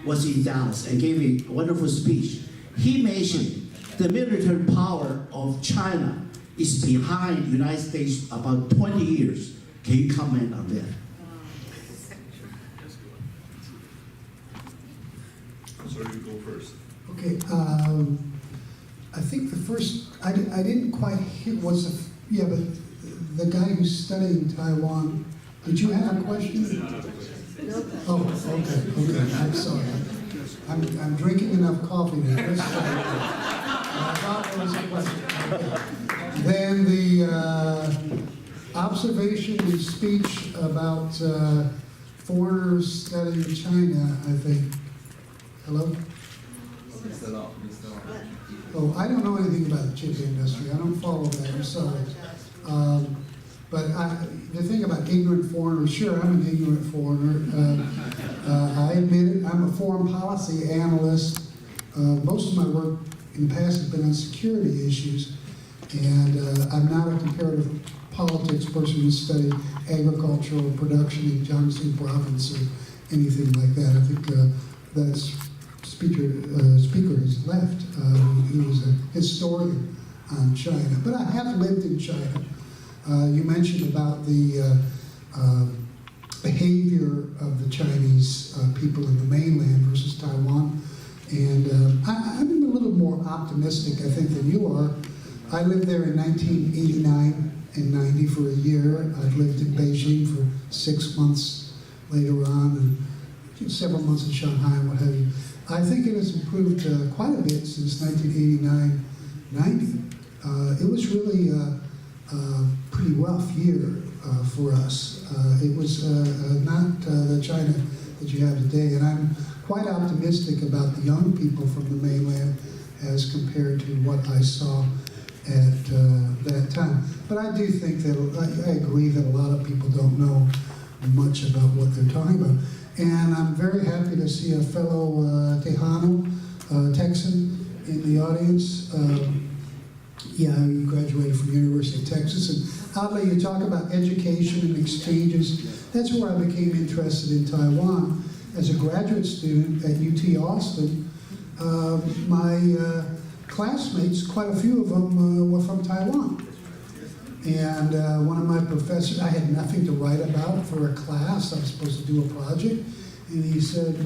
was in Dallas and gave a wonderful speech. He mentioned the military power of China is behind the United States about 20 years. Can you comment on that? So you go first. Okay, I think the first, I didn't quite hear, yeah, but the guy who's studying Taiwan, did you have a question? Oh, okay, I'm sorry. I'm drinking enough coffee now. Let's try it. I thought there was a question. Okay. Then the observation and speech about foreigners studying China, I think. Hello? Oh, I don't know anything about the chip industry. I don't follow that. I'm sorry. But the thing about ignorant foreigners, sure, I'm an ignorant foreigner. I admit it. I'm a foreign policy analyst. Most of my work in the past has been on security issues, and I'm not a comparative politics person who studied agricultural production in Jiangxi province or anything like that. I think that's speaker has left. He was a historian on China, but I have lived in China. You mentioned about the behavior of the Chinese people in the mainland versus Taiwan, and I'm a little more optimistic, I think, than you are. I lived there in 1989 and 90 for a year. I've lived in Beijing for 6 months later on, and several months in Shanghai and what have you. I think it has improved quite a bit since 1989-90. It was really a pretty rough year for us. It was not the China that you have today, and I'm quite optimistic about the young people from the mainland as compared to what I saw at that time. But I do think that, I agree that a lot of people don't know much about what they're talking about. And I'm very happy to see a fellow Tejano, Texan, in the audience. Yeah, he graduated from the University of Texas. And oddly, you talk about education and exchanges. That's where I became interested in Taiwan. As a graduate student at UT Austin, my classmates, quite a few of them were from Taiwan. And one of my professors, I had nothing to write about for a class. I was supposed to do a project. And he said,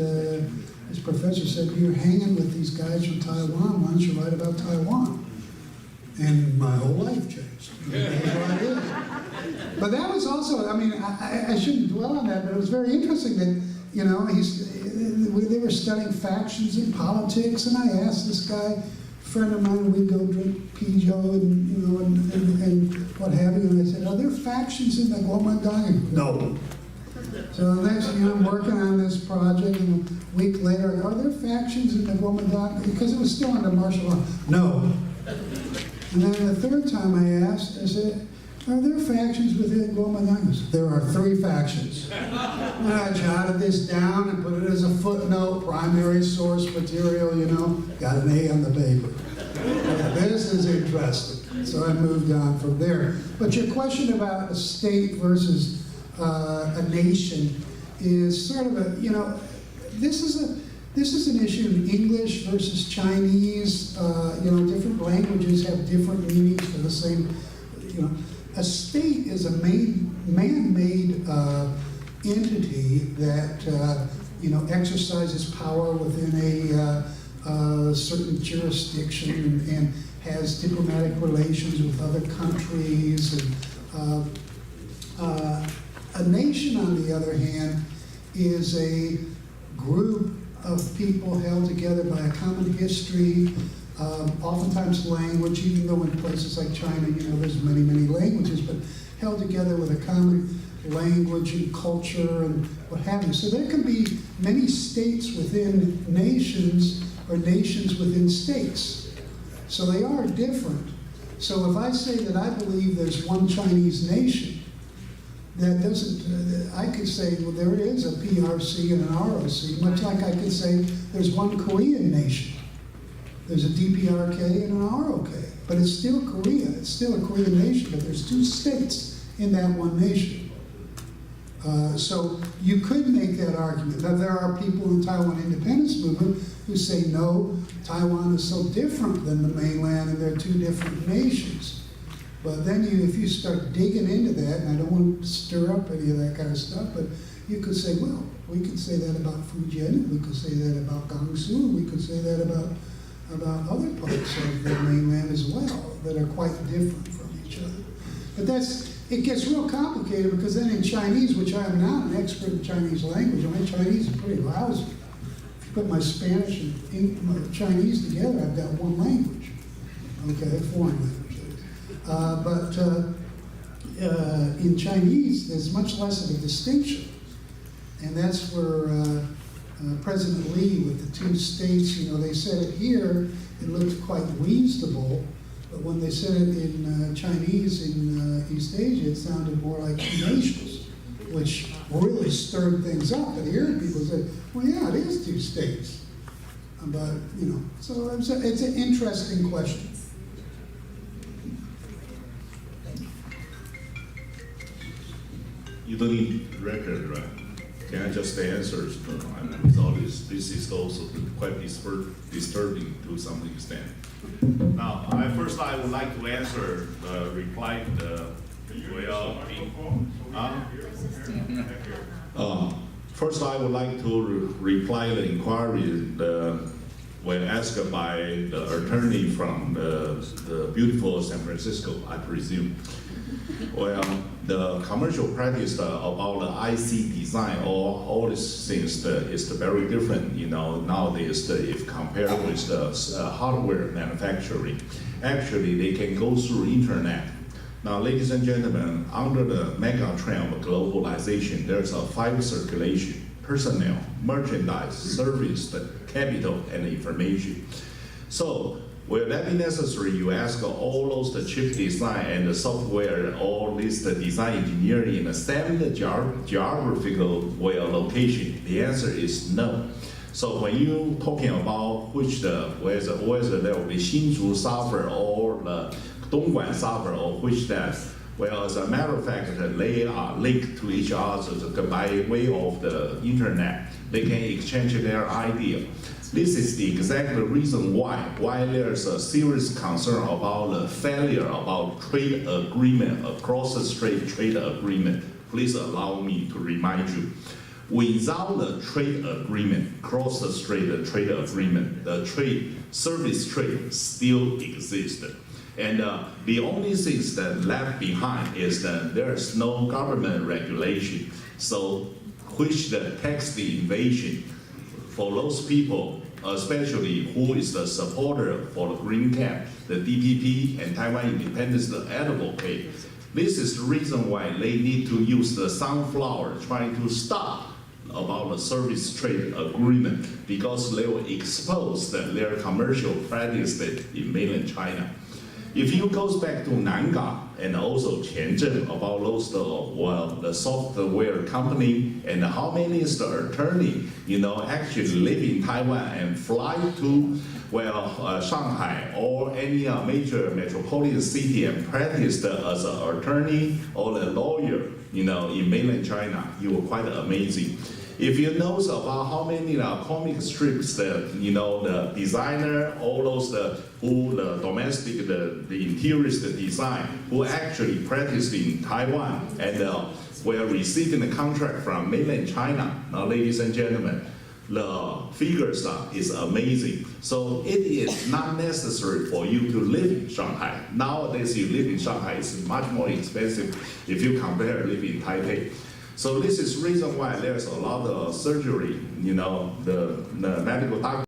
his professor said, "You're hanging with these guys from Taiwan. Why don't you write about Taiwan?" And my whole life changed. That's what I did. But that was also, I mean, I shouldn't dwell on that, but it was very interesting that, you know, they were studying factions in politics. And I asked this guy, friend of mine, we'd go drink Pijo and, you know, and what have you. And I said, "Are there factions in the Kuomintang?" "No." So the next thing, I'm working on this project, and a week later, "Are there factions in the Kuomintang?" Because it was still under martial law. "No." And then the third time I asked, I said, "Are there factions within Kuomintang?" He said, "There are 3 factions." And I jotted this down and put it as a footnote, primary source material, you know, got an A on the paper. This is interesting. So I moved on from there. But your question about a state versus a nation is sort of a, you know, this is an issue in English versus Chinese. You know, different languages have different meanings for the same, you know. A state is a man-made entity that, you know, exercises power within a certain jurisdiction and has diplomatic relations with other countries. And a nation, on the other hand, is a group of people held together by a common history, oftentimes language, even though in places like China, you know, there's many, many languages, but held together with a common language and culture and what have you. So there can be many states within nations or nations within states. So they are different. So if I say that I believe there's one Chinese nation, that doesn't, I could say, well, there is a PRC and an ROC, much like I could say there's one Korean nation. There's a DPRK and an ROK, but it's still Korea. It's still a Korean nation, but there's 2 states in that one nation. So you could make that argument. Now, there are people in Taiwan independence movement who say, no, Taiwan is so different than the mainland and they're two different nations. But then if you start digging into that, and I don't want to stir up any of that kind of stuff, but you could say, well, we could say that about Fujian, we could say that about Gansu, we could say that about other parts of the mainland as well that are quite different from each other. But it gets real complicated because then in Chinese, which I am not an expert in Chinese language, I mean, Chinese is pretty lousy. If you put my Spanish and my Chinese together, I've got one language, okay, foreign language. But in Chinese, there's much less of a distinction. And that's where President Lee with the two states, they said it here, it looked quite reasonable, but when they said it in Chinese in East Asia, it sounded more like two nations, which really stirred things up. And here people said, well, yeah, it is two states. But, so it's an interesting question. You don't need record, right? Can I just answer? With all this is also quite disturbing to some extent. Now, first I would like to answer the reply first I would like to reply the inquiry when asked by the attorney from the beautiful San Francisco, I presume. Well, the commercial practice about the IC design, all these things is very different. Nowadays, if compared with the hardware manufacturing, actually they can go through internet. Now, ladies and gentlemen, under the mega trend of globalization, there's a 5 circulation: personnel, merchandise, service, capital, and information. So, will that be necessary? You ask all those the chip design and the software, all this the design engineering in the same geographical location? The answer is no. So when you talking about whether there will be Hsinchu software or the Dongguan software or which that, well, as a matter of fact, they are linked to each other by way of the internet. They can exchange their idea. This is the exact reason why there's a serious concern about the failure about trade agreement, across the strait trade agreement. Please allow me to remind you. Without the trade agreement, cross the strait trade agreement, the service trade still exists. And the only things that left behind is that there's no government regulation. So, which the tax invasion for those people, especially who is the supporter for the Green Cap, the DPP, and Taiwan independence advocate. This is the reason why they need to use the sunflower trying to stop about the service trade agreement, because they will expose their commercial practice in mainland China. If you goes back to Nangang and also Tianzhen about those the software company and how many is the attorney actually live in Taiwan and fly to Shanghai or any major metropolitan city and practice as an attorney or a lawyer in mainland China, you were quite amazing. If you know about how many comic strips the designer, all those who the domestic the interiors design who actually practiced in Taiwan and were receiving the contract from mainland China. Now, ladies and gentlemen, the figures is amazing. So it is not necessary for you to live in Shanghai. Nowadays, you live in Shanghai is much more expensive if you compare living in Taipei. So this is reason why there's a lot of surgery, the medical doctor